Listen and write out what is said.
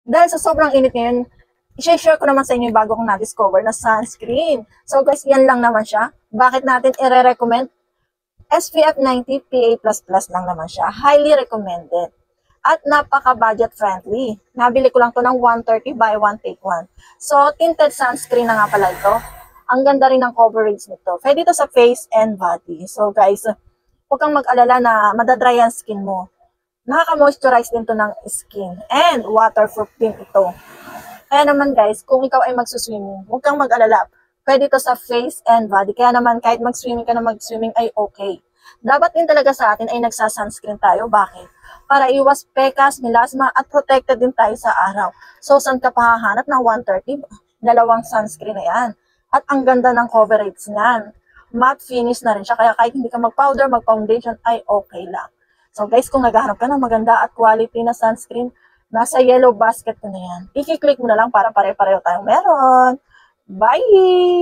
Dahil sa sobrang init ngayon, i-share ko naman sa inyo yung bago kong na-discover na sunscreen. So guys, yan lang naman siya. Bakit natin i-recommend? SPF 90 PA++ lang naman siya. Highly recommended. At napaka-budget friendly. Nabili ko lang to ng 130 buy one take one. So, tinted sunscreen na nga pala ito. Ang ganda rin ng coverage nito. Pwede ito sa face and body. So guys, huwag kang mag-alala na madadry ang skin mo. Nakaka-moisturize din to ng skin. And waterproof din ito. Kaya naman guys, kung ikaw ay magsuswimming, huwag kang mag-alala. Pwede to sa face and body. Kaya naman kahit mag-swimming ka na mag-swimming ay okay. Dapat din talaga sa atin ay nagsasunscreen tayo. Bakit? Para iwas pekas, melasma at protected din tayo sa araw. So saan ka pahahanap ng 130? Dalawang sunscreen na yan. At ang ganda ng coverage niyan. Matte finish na rin siya. Kaya kahit hindi ka mag-powder, mag-foundation ay okay lang. So guys, kung naghahanap ka ng maganda at quality na sunscreen, nasa yellow basket ko na yan. I-click mo na lang para pare-pareho tayong meron. Bye!